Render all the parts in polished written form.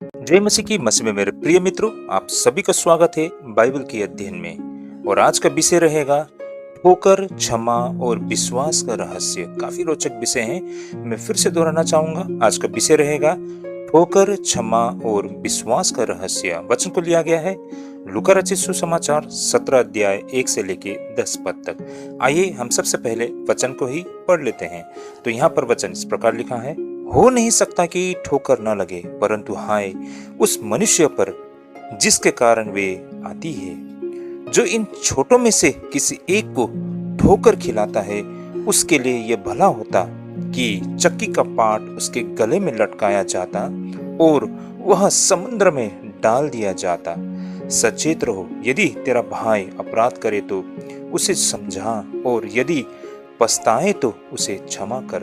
जय मसीह की मसीह में मेरे प्रिय मित्रों, आप सभी का स्वागत है बाइबल के अध्ययन में। और आज का विषय रहेगा ठोकर, क्षमा और विश्वास का रहस्य। काफी रोचक विषय है। मैं फिर से दोहराना चाहूंगा, आज का विषय रहेगा ठोकर, क्षमा और विश्वास का रहस्य। वचन को लिया गया है लूका रचित सुसमाचार 17 अध्याय 1 से लेके 10 पद तक। आइए हम सबसे पहले वचन को ही पढ़ लेते हैं। तो यहाँ पर वचन इस प्रकार लिखा है, हो नहीं सकता कि ठोकर न लगे, परंतु हाय उस मनुष्य पर जिसके कारण वे आती है। जो इन छोटों में से किसी एक को ठोकर खिलाता है, उसके लिए यह भला होता कि चक्की का पाट उसके गले में लटकाया जाता और वह समुद्र में डाल दिया जाता। सचेत रहो, यदि तेरा भाई अपराध करे तो उसे समझा, और यदि पछताए तो उसे क्षमा कर।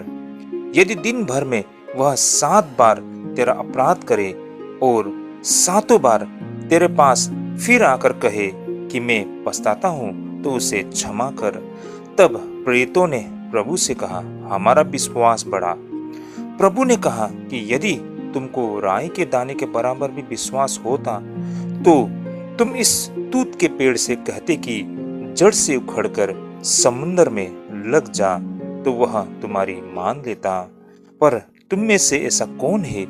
यदि दिन भर में वह 7 बार तेरा अपराध करे और 7 बार तेरे पास फिर आकर कहे कि मैं पछताता हूँ, तो उसे क्षमा कर। तब प्रेरितों ने प्रभु से कहा, हमारा विश्वास बढ़ा। प्रभु ने कहा कि यदि तुमको राई के दाने के बराबर भी विश्वास होता तो तुम इस तूत के पेड़ से कहते कि जड़ से उखड़कर समुद्र में लग जा, तो वह तुम्हारी मान लेता। पर तुम में से ऐसा कौन है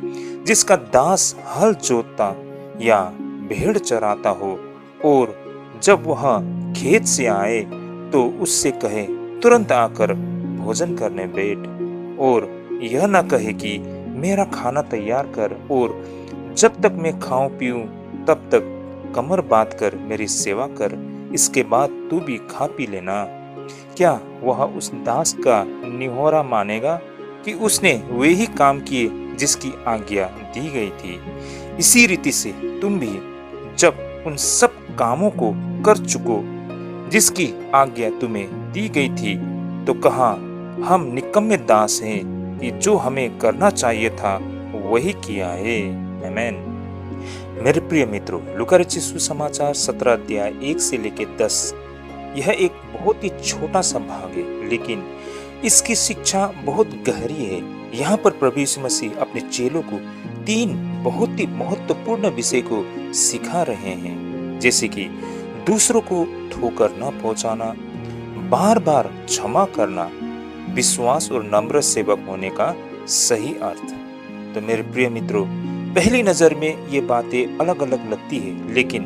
जिसका दास हल जोतता या भेड़ चराता हो, और जब वह खेत से आए तो उससे कहे तुरंत आकर भोजन करने बैठ, और यह न कहे कि मेरा खाना तैयार कर, और जब तक मैं खाऊं पीऊं तब तक कमर बांध कर मेरी सेवा कर, इसके बाद तू भी खा पी लेना। क्या वह उस दास का निहोरा मानेगा कि उसने वे ही काम किए जिसकी आज्ञा दी गई थी? इसी रीति से तुम भी जब उन सब कामों को कर चुको जिसकी आज्ञा तुम्हें दी गई थी, तो कहा हम निकम्मे दास हैं कि जो हमें करना चाहिए था वही किया है। आमीन। मेरे प्रिय मित्रों, लूका रचित सुसमाचार 17 अध्याय 1 से लेके 10, यह एक बहुत ही छोटा सा भाग है, लेकिन इसकी शिक्षा बहुत गहरी है। यहाँ पर प्रभु यीशु मसीह अपने चेलों को 3 बहुत ही महत्वपूर्ण विषय को सिखा रहे हैं, जैसे कि दूसरों को ठोकर न पहुंचाना, बार बार क्षमा करना, विश्वास और नम्र सेवक होने का सही अर्थ। तो मेरे प्रिय मित्रों, पहली नजर में ये बातें अलग अलग लगती है, लेकिन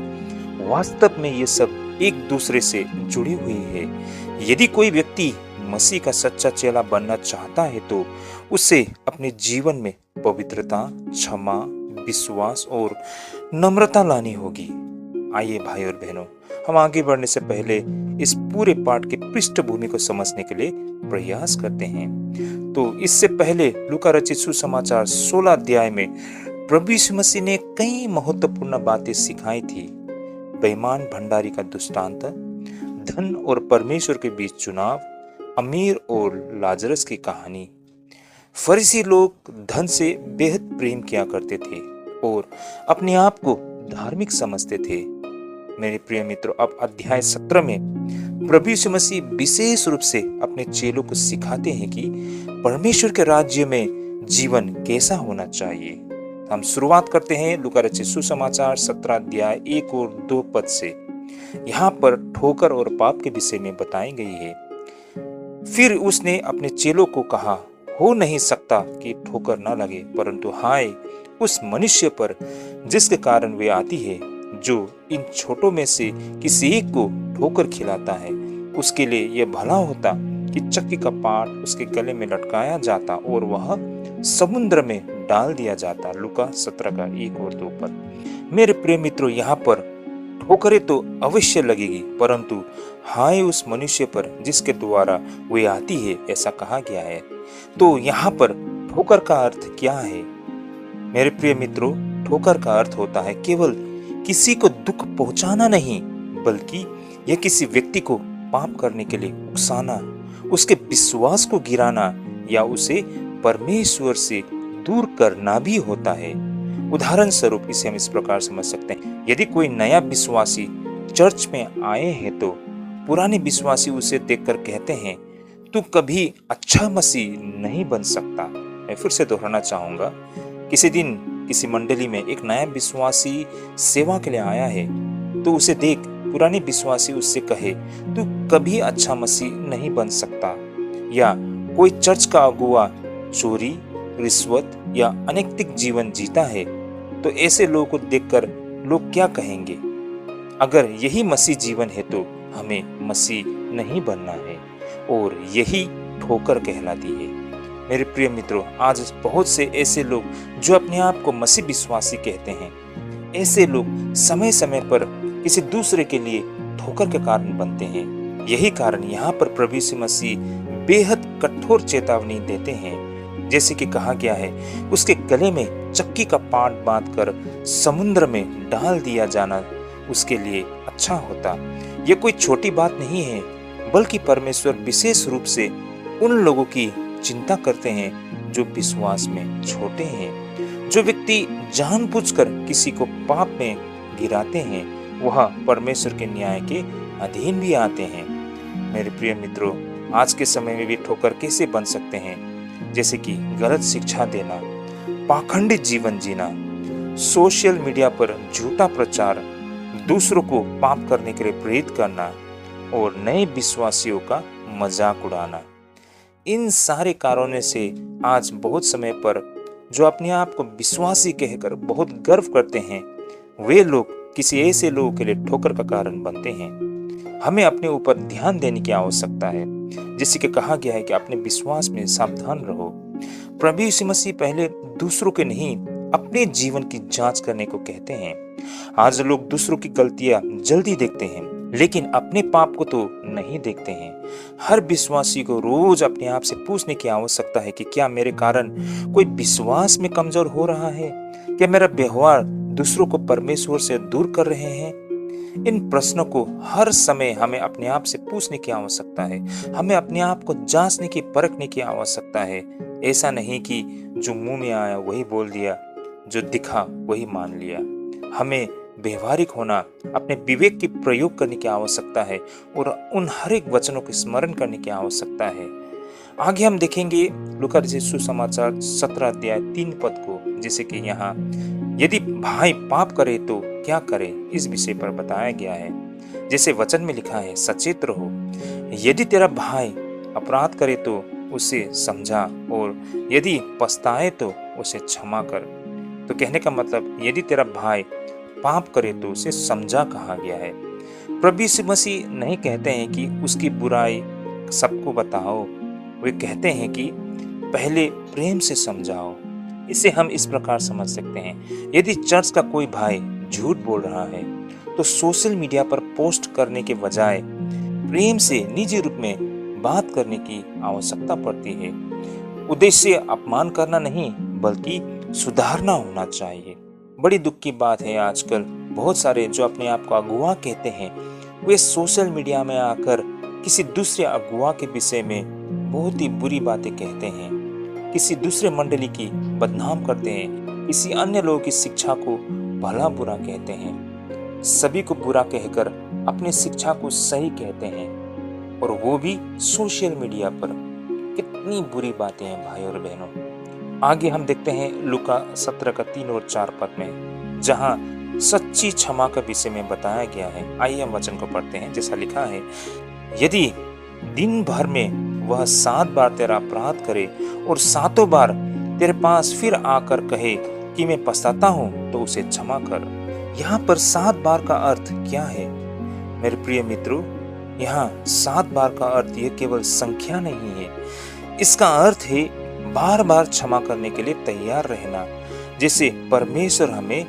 वास्तव में ये सब एक दूसरे से जुड़ी हुई है। यदि कोई व्यक्ति मसीह का सच्चा चेला बनना चाहता है तो उसे अपने जीवन में पवित्रता, क्षमा, विश्वास और नम्रता लानी होगी। आइए भाई और बहनों, हम आगे बढ़ने से पहले इस पूरे पाठ की पृष्ठभूमि को समझने के लिए प्रयास करते हैं। तो इससे पहले लूका रचित सुसमाचार 16 अध्याय में प्रभु यीशु मसीह ने कई महत्वपूर्ण बातें सिखाई थी। बेईमान भंडारी का दृष्टांत, धन और परमेश्वर के बीच चुनाव, अमीर और लाजरस की कहानी। फरीसी लोग धन से बेहद प्रेम किया करते थे और अपने आप को धार्मिक समझते थे। मेरे प्रिय मित्रों, अब अध्याय 17 में प्रभु यीशु मसीह विशेष रूप से अपने चेलों को सिखाते हैं कि परमेश्वर के राज्य में जीवन कैसा होना चाहिए। हम शुरुआत करते हैं लूका रचित सुसमाचार 17 अध्याय 1 और 2 पद से। यहाँ पर ठोकर और पाप के विषय में बताई गई है। फिर उसने अपने चेलों को कहा, हो नहीं सकता कि ठोकर न लगे, परंतु हाय उस मनुष्य पर जिसके कारण वे आती है। जो इन छोटों में से किसी एक को ठोकर खिलाता है, उसके लिए यह भला होता कि चक्की का पाट उसके गले में लटकाया जाता और वह समुद्र में डाल दिया जाता। लूका 17 का 1 और 2 पद। मेरे प्रिय मित्रों, यहाँ पर ठोकरें तो अवश्य लगेगी, परंतु हाय उस मनुष्य पर जिसके द्वारा वे आती है, ऐसा कहा गया है। तो यहाँ पर ठोकर का अर्थ क्या है? मेरे प्रिय मित्रों, ठोकर का अर्थ होता है केवल किसी को दुख पहुंचाना नहीं, बल्कि यह किसी व्यक्ति को पाप करने के लिए उकसाना, उसके विश्वास को गिराना या उसे परमेश्वर से दूर करना भी होता है। उदाहरण स्वरूप इसे हम इस प्रकार समझ सकते हैं, यदि कोई नया विश्वासी चर्च में आए हैं तो पुराने विश्वासी उसे देखकर कहते हैं, तू कभी अच्छा मसीह नहीं बन सकता। मैं फिर से दोहराना चाहूंगा, किसी दिन किसी मंडली में एक नया विश्वासी सेवा के लिए आया है तो उसे देख पुराने विश्वासी उससे कहे, तू कभी अच्छा मसीह नहीं बन सकता। या कोई चर्च का अगुआ चोरी, रिश्वत या अनैतिक जीवन जीता है तो ऐसे लोगों को देखकर लोग क्या कहेंगे? अगर यही मसीह जीवन है तो हमें मसीह नहीं बनना है, और यही ठोकर कहलाती है। मेरे प्रिय मित्रों, आज बहुत से ऐसे लोग जो अपने आप को मसीह विश्वासी कहते हैं, ऐसे लोग समय समय पर किसी दूसरे के लिए ठोकर के कारण बनते हैं। यही कारण यहाँ पर प्रभु यीशु मसीह बेहद कठोर चेतावनी देते हैं। जैसे कि कहा गया है, उसके गले में चक्की का पाट बांधकर समुद्र में डाल दिया जाना उसके लिए अच्छा होता। यह कोई छोटी बात नहीं है, बल्कि परमेश्वर विशेष रूप से उन लोगों की चिंता करते हैं जो विश्वास में छोटे हैं। जो व्यक्ति जानबूझकर किसी को पाप में गिराते हैं, वह परमेश्वर के न्याय के अधीन भी आते हैं। मेरे प्रिय मित्रों, आज के समय में भी ठोकर कैसे बन सकते हैं? जैसे कि गलत शिक्षा देना, पाखंडित जीवन जीना, सोशल मीडिया पर झूठा प्रचार, दूसरों को पाप करने के लिए प्रेरित करना और नए विश्वासियों का मजाक उड़ाना। इन सारे कारणों से आज बहुत समय पर जो अपने आप को विश्वासी कहकर बहुत गर्व करते हैं, वे लोग किसी ऐसे लोगों के लिए ठोकर का कारण बनते हैं। हमें अपने ऊपर ध्यान देने की आवश्यकता है। जैसे कि कहा गया है कि अपने विश्वास में सावधान रहो। प्रभु यीशु मसीह पहले दूसरों के नहीं, अपने जीवन की जांच करने को कहते हैं। आज लोग दूसरों की गलतियां जल्दी देखते हैं, लेकिन अपने पाप को तो नहीं देखते हैं। हर विश्वासी को रोज अपने आप से पूछने की आवश्यकता है कि क्या मेरे कारण कोई विश्वास में कमजोर हो रहा है? क्या मेरा व्यवहार दूसरों को परमेश्वर से दूर कर रहे हैं? इन प्रश्नों को हर समय हमें अपने आप से पूछने की आवश्यकता है। हमें अपने आप को जांचने की, परखने की आवश्यकता है। ऐसा नहीं कि जो मुंह में आया वही बोल दिया, जो दिखा वही मान लिया। हमें व्यवहारिक होना, अपने विवेक की प्रयोग करने की आवश्यकता है और उन हर एक वचनों को स्मरण करने की आवश्यकता है। आगे हम देखेंगे लूका रचित सुसमाचार 17 अध्याय 3 पद को, जैसे कि यहाँ यदि भाई पाप करे तो क्या करे, इस विषय पर बताया गया है। जैसे वचन में लिखा है, सचेत रहो, यदि तेरा भाई अपराध करे तो उसे समझा, और यदि पछताए तो उसे क्षमा कर। तो कहने का मतलब, यदि तेरा भाई पाप करे तो उसे समझा कहा गया है। प्रभु यीशु मसीह नहीं कहते हैं कि उसकी बुराई सबको बताओ, वे कहते हैं कि पहले प्रेम से समझाओ। इसे हम इस प्रकार समझ सकते हैं, यदि चर्च का कोई भाई झूठ बोल रहा है तो सोशल मीडिया पर पोस्ट करने के बजाय प्रेम से निजी रूप में बात करने की आवश्यकता पड़ती है। उद्देश्य अपमान करना नहीं, बल्कि सुधारना होना चाहिए। बड़ी दुख की बात है, आजकल बहुत सारे जो अपने आप को अगुआ कहते हैं, वे सोशल मीडिया में आकर किसी दूसरे अगुआ के विषय में बहुत ही बुरी बातें कहते हैं, किसी दूसरे मंडली की बदनाम करते हैं, किसी अन्य लोगों की शिक्षा को भला बुरा कहते हैं, सभी को बुरा कहकर अपनी शिक्षा को सही कहते हैं, और वो भी सोशल मीडिया पर। कितनी बुरी बातें हैं भाई और बहनों। आगे हम देखते हैं लूका 17 का 3 और 4 पद में, जहां सच्ची क्षमा का विषय में बताया गया है। आइए हम वचन को पढ़ते हैं। जैसा लिखा है, यदि दिन भर में वह 7 बार तेरा अपराध करे और 7 बार तेरे पास फिर आकर कहे कि मैं पछताता हूँ, तो उसे क्षमा कर। यहाँ पर 7 बार का अर्थ क्या है? मेरे प्रिय मित्रों, यहाँ 7 बार का अर्थ यह केवल संख्या नहीं है, इसका अर्थ है बार बार क्षमा करने के लिए तैयार रहना, जैसे परमेश्वर हमें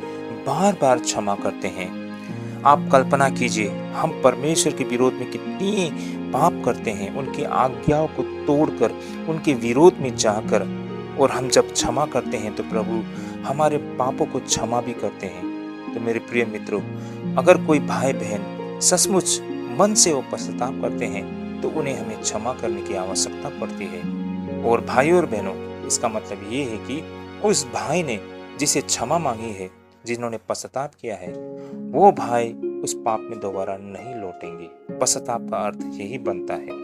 बार बार क्षमा करते हैं। आप कल्पना कीजिए, हम परमेश्वर के विरोध में कितनी पाप करते हैं, उनकी आज्ञाओं को तोड़कर, उनके विरोध में जाकर, और हम जब क्षमा करते हैं तो प्रभु हमारे पापों को क्षमा भी करते हैं। तो मेरे प्रिय मित्रों, अगर कोई भाई बहन सचमुच मन से वो पश्चाताप करते हैं तो उन्हें हमें क्षमा करने की आवश्यकता पड़ती है। और भाइयों और बहनों, इसका मतलब ये है कि उस भाई ने जिसे क्षमा मांगी है, जिन्होंने पश्चाताप किया है, वो भाई उस पाप में दोबारा नहीं लौटेंगे। पश्चाताप का अर्थ यही बनता है।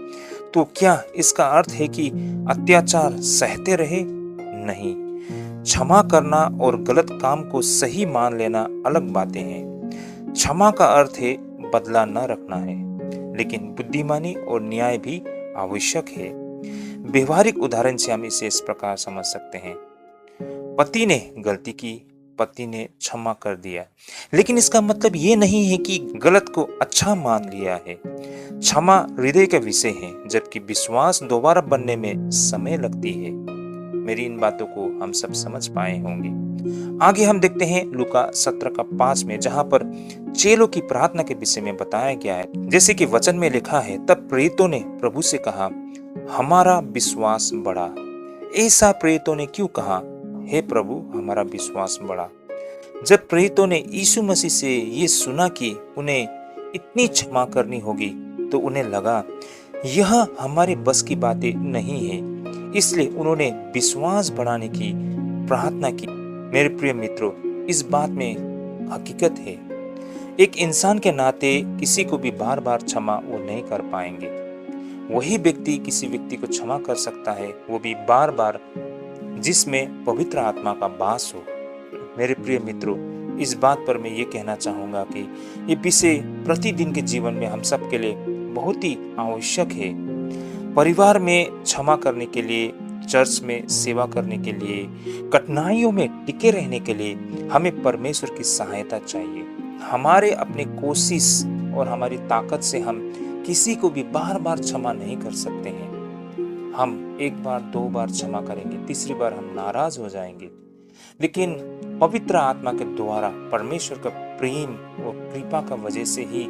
तो क्या इसका अर्थ है कि अत्याचार सहते रहे? नहीं, क्षमा करना और गलत काम को सही मान लेना अलग बातें हैं। क्षमा का अर्थ है बदला न रखना है, लेकिन बुद्धिमानी और न्याय भी आवश्यक है। व्यवहारिक उदाहरण से हम इसे इस प्रकार समझ सकते हैं। पति ने गलती की, पति ने क्षमा कर दिया, लेकिन इसका मतलब ये नहीं है कि गलत को अच्छा मान लिया है। क्षमा हृदय का विषय है, जबकि विश्वास दोबारा बनने में समय लगती है। मेरी इन बातों को हम सब समझ पाए होंगे। आगे हम देखते हैं लूका 17:5 में, जहां पर चेलों की प्रार्थना के विषय में बताया गया है। जैसे कि वचन में लिखा है, तब प्रेरितों ने प्रभु से कहा, हमारा विश्वास बढ़ा। ऐसा प्रेरितों ने क्यों कहा, हे प्रभु हमारा विश्वास बढ़ा? जब प्रेरितों ने यीशु मसीह से ये सुना कि उन्हें इतनी क्षमा करनी होगी, तो उन्हें लगा यह हमारे बस की बातें नहीं है, इसलिए उन्होंने विश्वास बढ़ाने की प्रार्थना की। मेरे प्रिय मित्रों, इस बात में हकीकत है। एक इंसान के नाते किसी को भी बार बार क्षमा वो नहीं कर पाएंगे। वही व्यक्ति किसी व्यक्ति को क्षमा कर सकता है, वो भी बार बार, जिसमें पवित्र आत्मा का वास हो। मेरे प्रिय मित्रों, इस बात पर मैं ये कहना चाहूँगा कि ये विषय प्रतिदिन के जीवन में हम सब के लिए बहुत ही आवश्यक है। परिवार में क्षमा करने के लिए, चर्च में सेवा करने के लिए, कठिनाइयों में टिके रहने के लिए हमें परमेश्वर की सहायता चाहिए। हमारे अपने कोशिश और हमारी ताकत से हम किसी को भी बार बार क्षमा नहीं कर सकते हैं। हम एक बार, दो बार क्षमा करेंगे, तीसरी बार हम नाराज हो जाएंगे। लेकिन पवित्र आत्मा के द्वारा परमेश्वर का प्रेम और कृपा का वजह से ही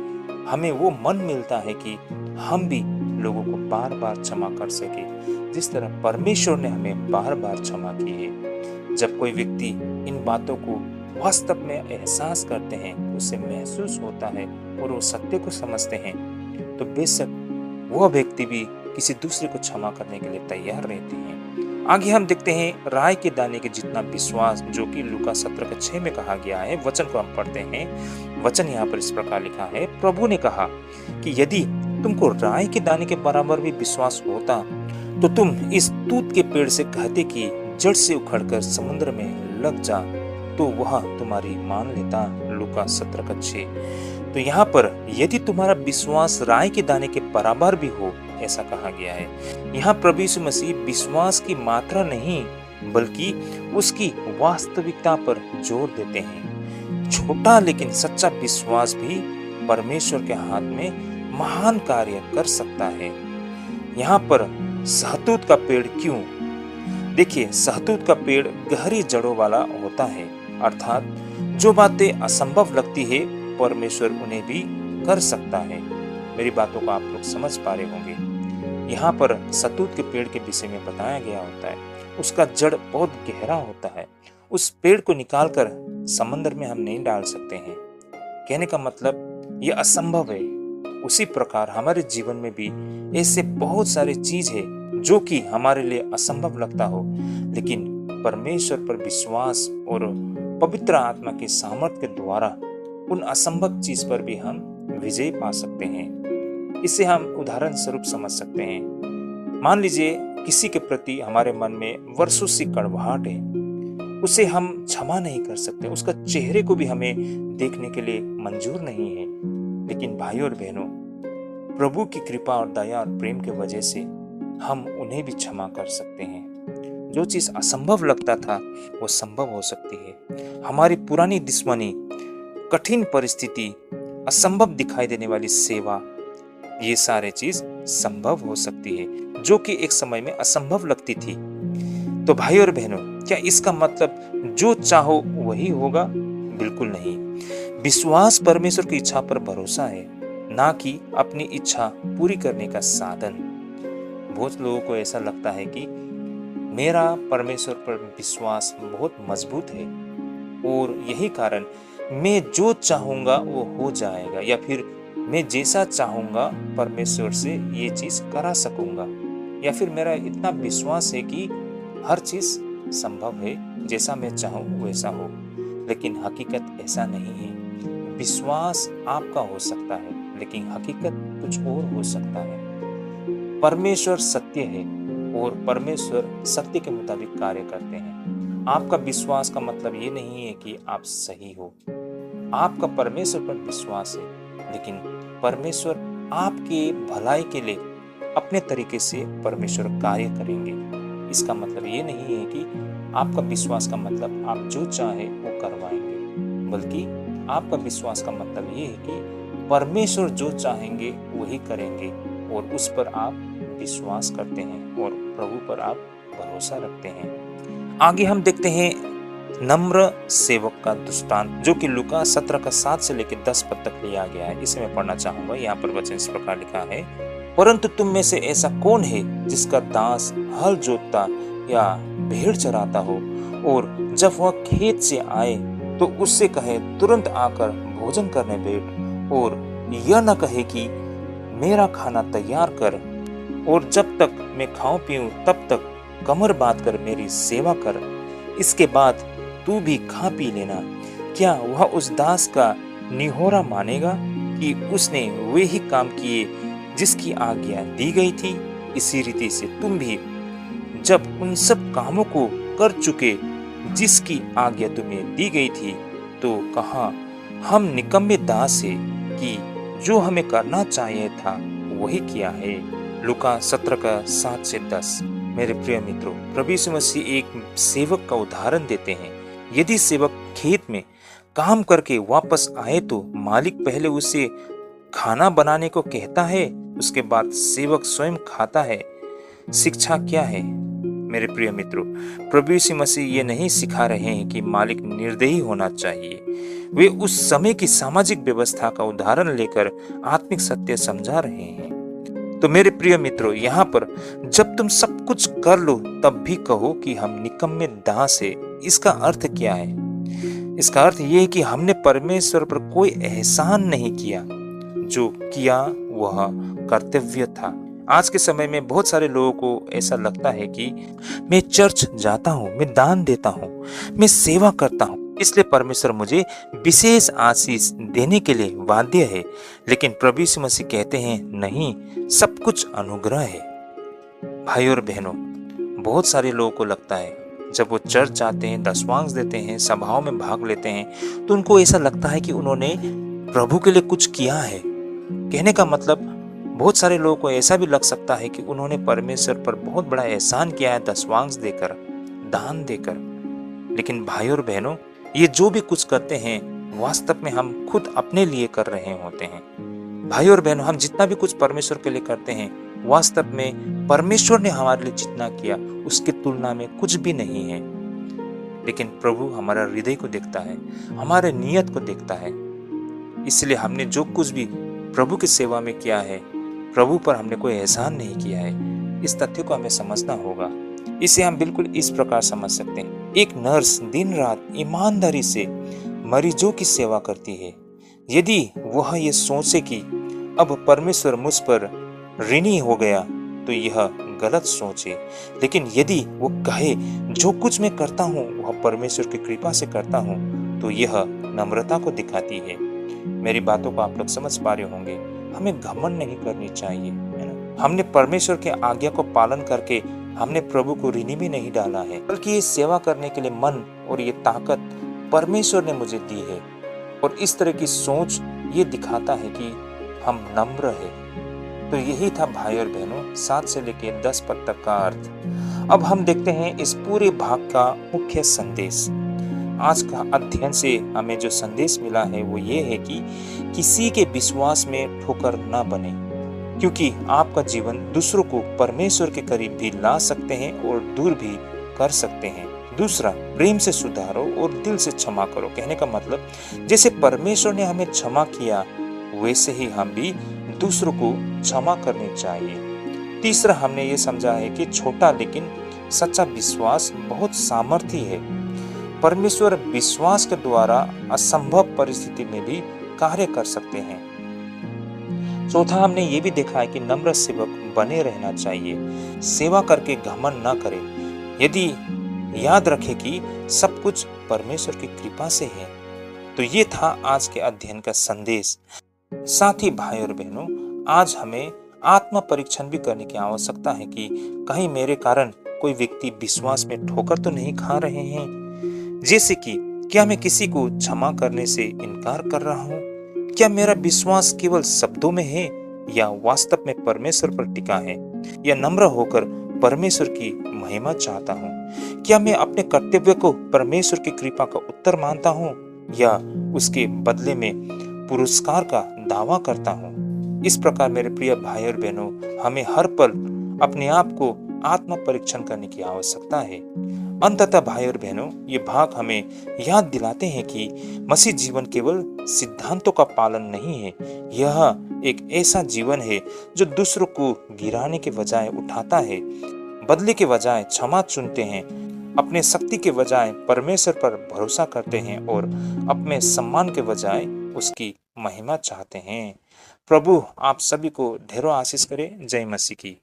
हमें वो मन मिलता है कि हम भी लोगों को बार बार क्षमा कर सके, जिस तरह परमेश्वर ने हमें बार बार क्षमा की है। जब कोई व्यक्ति इन बातों को वास्तव में एहसास करते हैं, उसे महसूस होता है और वो सत्य को समझते हैं, तो बेशक वह व्यक्ति भी किसी दूसरे को क्षमा करने के लिए तैयार रहते हैं। आगे हम देखते हैं राई के दाने के जितना विश्वास, जो कि लूका 17:6 में कहा गया है। वचन को हम पढ़ते हैं। वचन यहाँ पर इस प्रकार लिखा है, प्रभु ने कहा कि यदि तुमको राई के दाने के बराबर भी विश्वास होता, तो तुम इस तूत के पेड़ से कहते कि जड़ से उखड़कर समुद्र में लग जा, तो वह तुम्हारी मान लेता। लूका 17:6। तो यहाँ पर यदि तुम्हारा विश्वास राई के दाने के बराबर भी हो, ऐसा कहा गया है। यहाँ प्रभु यीशु मसीह विश्वास की मात्रा नहीं, बल्कि उसकी वास्तविकता पर जोर देते हैं। छोटा लेकिन सच्चा विश्वास भी परमेश्वर के हाथ में महान कार्य कर सकता है। यहाँ पर सहतूत का पेड़ क्यों? देखिए, सहतूत का पेड़ गहरी जड़ों वाला होता है, अर्थात जो बातें असंभव लगती है परमेश्वर उन्हें भी कर सकता है। मेरी बातों को आप लोग समझ पा रहे होंगे। यहाँ पर सहतूत के पेड़ के विषय में बताया गया होता है, उसका जड़ बहुत गहरा होता है। उस पेड़ को निकालकर समंदर में हम नहीं डाल सकते हैं। कहने का मतलब ये असंभव है। उसी प्रकार हमारे जीवन में भी ऐसे बहुत सारे चीज है जो कि हमारे लिए असंभव लगता हो, लेकिन परमेश्वर पर विश्वास और पवित्र आत्मा के सामर्थ्य के द्वारा उन असंभव चीज पर भी हम विजय पा सकते हैं। इसे हम उदाहरण स्वरूप समझ सकते हैं। मान लीजिए किसी के प्रति हमारे मन में वर्षों से कड़वाहट है, उसे हम क्षमा नहीं कर सकते, उसका चेहरे को भी हमें देखने के लिए मंजूर नहीं है। लेकिन भाइयों और बहनों, प्रभु की कृपा और दया और प्रेम के वजह से हम उन्हें भी क्षमा कर सकते हैं। जो चीज असंभव लगता था वो संभव हो सकती है। हमारी पुरानी दुश्मनी, कठिन परिस्थिति, असंभव दिखाई देने वाली सेवा, ये सारे चीज संभव हो सकती है जो कि एक समय में असंभव लगती थी। तो भाई और बहनों, क्या इसका मतलब जो चाहो वही होगा? बिल्कुल नहीं। विश्वास परमेश्वर की इच्छा पर भरोसा है, ना कि अपनी इच्छा पूरी करने का साधन। बहुत लोगों को ऐसा लगता है कि मेरा परमेश्वर पर विश्वास बहुत मजबूत है और यही कारण मैं जो चाहूंगा वो हो जाएगा, या फिर मैं जैसा चाहूंगा परमेश्वर से ये चीज करा सकूंगा, या फिर मेरा इतना विश्वास है कि हर चीज संभव है, जैसा मैं चाहूं वैसा हो। लेकिन हकीकत ऐसा नहीं है। विश्वास आपका हो सकता है, लेकिन हकीकत कुछ और हो सकता है। परमेश्वर सत्य है और परमेश्वर सत्य के मुताबिक कार्य करते हैं। आपका विश्वास का मतलब ये नहीं है कि आप सही हो। आपका परमेश्वर पर विश्वास है, लेकिन परमेश्वर आपके भलाई के लिए अपने तरीके से परमेश्वर कार्य करेंगे। इसका मतलब ये नहीं है कि आपका विश्वास का मतलब आप जो चाहे वो करवाएंगे, बल्कि आपका विश्वास का मतलब ये है कि परमेश्वर जो चाहेंगे वही करेंगे, और उस पर आप विश्वास करते हैं और प्रभु पर आप भरोसा रखते हैं। आगे हम देखते हैं नम्र सेवक का दृष्टांत, जो कि लूका 17 का 7 से लेकर 10 पद तक लिया गया है। इसे मैं पढ़ना चाहूंगा। यहाँ पर वचन इस प्रकार लिखा है, परंतु तुम में से ऐसा कौन है जिसका दास हल जोतता या भेड़ चराता हो, और जब वह खेत से आए तो उससे कहे तुरंत आकर भोजन करने बैठ, और यह न कहे कि मेरा खाना तैयार कर, और जब तक मैं खाऊं पीऊं तब तक कमर बांध कर मेरी सेवा कर, इसके बाद तू भी खा पी लेना। क्या वह उस दास का निहोरा मानेगा कि उसने वे ही काम किए जिसकी आज्ञा दी गई थी? इसी रीति से तुम भी जब उन सब कामों को कर चुके जिसकी आज्ञा तुम्हें दी गई थी, तो कहा हम निकम्मे दास है कि जो हमें करना चाहिए था वही किया है। लूका 17 का 7 से 10। मेरे प्रिय मित्रों, प्रभु यीशु मसीह एक सेवक का उदाहरण देते हैं। यदि सेवक खेत में काम करके वापस आए तो मालिक पहले उसे खाना बनाने को कहता है, उसके बाद सेवक स्वयं खाता है। शिक्षा क्या है? मेरे प्रिय मित्रों, प्रभु यीशु मसीह ये नहीं सिखा रहे हैं कि मालिक निर्दयी होना चाहिए। वे उस समय की सामाजिक व्यवस्था का उदाहरण लेकर आत्मिक सत्य समझा रहे हैं। तो मेरे प्रिय मित्रों, यहाँ पर जब तुम सब कुछ कर लो तब भी कहो कि हम निकम्मे दास है, इसका अर्थ क्या है? इसका अर्थ ये है कि हमने परमेश्वर पर कोई एहसान नहीं किया, जो किया वह कर्तव्य था। आज के समय में बहुत सारे लोगों को ऐसा लगता है कि मैं चर्च जाता हूँ, मैं दान देता हूँ, मैं सेवा करता हूँ, इसलिए परमेश्वर मुझे विशेष आशीष देने के लिए बाध्य है। लेकिन प्रभु यीशु मसीह कहते हैं नहीं, सब कुछ अनुग्रह है। भाई और बहनों, बहुत सारे लोगों को लगता है जब वो चर्च जाते हैं, दशवांश देते हैं, सभाओं में भाग लेते हैं, तो उनको ऐसा लगता है कि उन्होंने प्रभु के लिए कुछ किया है। कहने का मतलब, बहुत सारे लोगों को ऐसा भी लग सकता है कि उन्होंने परमेश्वर पर बहुत बड़ा एहसान किया है दशवांश देकर, दान देकर। लेकिन भाई और बहनों, ये जो भी कुछ करते हैं वास्तव में हम खुद अपने लिए कर रहे होते हैं। भाई और बहनों, हम जितना भी कुछ परमेश्वर के लिए करते हैं, वास्तव में परमेश्वर ने हमारे लिए जितना किया उसकी तुलना में कुछ भी नहीं है। लेकिन प्रभु हमारा हृदय को देखता है, हमारे नियत को देखता है। इसलिए हमने जो कुछ भी प्रभु की सेवा में किया है, प्रभु पर हमने कोई एहसान नहीं किया है। इस तथ्य को हमें समझना होगा। इसे हम बिल्कुल इस प्रकार समझ सकते हैं, एक नर्स दिन रात ईमानदारी से मरीजों की सेवा करती है। यदि वह ये सोचे कि अब परमेश्वर मुझ पर ऋणी हो गया तो यह गलत सोचे, लेकिन यदि वो कहे जो कुछ मैं करता हूँ वह परमेश्वर की कृपा से करता हूँ, तो यह नम्रता को दिखाती है। मेरी बातों को आप लोग समझ पा रहे होंगे। हमें घमंड नहीं करनी चाहिए, है ना? हमने परमेश्वर के आज्ञा को पालन करके हमने प्रभु को ऋणी भी नहीं डाला है, बल्कि ये सेवा करने के लिए मन और ये ताकत परमेश्वर ने मुझे दी है। और इस तरह की सोच ये दिखाता है कि हम नम्र है। तो यही था भाई और बहनों 7 से लेकर 10 पद तक का अर्थ। अब हम देखते हैं इस पूरे भाग का मुख्य संदेश। आज का अध्ययन से हमें जो संदेश मिला है वो ये है कि किसी के विश्वास में ठोकर ना बने, क्योंकि आपका जीवन दूसरों को परमेश्वर के करीब भी ला सकते हैं और दूर भी कर सकते हैं। दूसरा, प्रेम से सुधारो और दिल से क्षमा करो। कहने का मतलब, जैसे परमेश्वर ने हमें क्षमा किया वैसे ही हम भी दूसरों को क्षमा करनी चाहिए। तीसरा, हमने ये समझा है कि छोटा लेकिन सच्चा विश्वास बहुत सामर्थी है। परमेश्वर विश्वास के द्वारा असंभव परिस्थिति में भी कार्य कर सकते हैं। चौथा, हमने ये भी देखा है कि नम्र सेवक बने रहना चाहिए, सेवा करके घमंड ना करें। यदि याद रखें कि सब कुछ परमेश्वर की कृपा से है। तो ये था आज के अध्ययन का संदेश। साथ ही भाई और बहनों, आज हमें आत्म परीक्षण भी करने की आवश्यकता है कि कहीं मेरे कारण कोई व्यक्ति विश्वास में ठोकर तो नहीं खा रहे हैं? जैसे कि क्या मैं किसी को क्षमा करने से इनकार कर रहा हूँ? क्या मेरा विश्वास केवल शब्दों में है या वास्तव में परमेश्वर पर टिका है? या नम्र होकर परमेश्वर की महिमा चाहता हूँ? क्या मैं अपने कर्तव्य को परमेश्वर की कृपा का उत्तर मानता हूँ या उसके बदले में पुरस्कार का दावा करता हूँ? इस प्रकार मेरे प्रिय भाई और बहनों, हमें हर पल अपने आप को आत्म परीक्षण करने की आवश्यकता है। अंततः भाई और बहनों, ये भाग हमें याद दिलाते हैं कि मसीह जीवन केवल सिद्धांतों का पालन नहीं है, यह एक ऐसा जीवन है जो दूसरों को गिराने के बजाय उठाता है, बदले के बजाय क्षमा चुनते हैं, अपने शक्ति के बजाय परमेश्वर पर भरोसा करते हैं और अपने सम्मान के बजाय उसकी महिमा चाहते हैं। प्रभु आप सभी को ढेरों आशीष करे। जय मसीह की।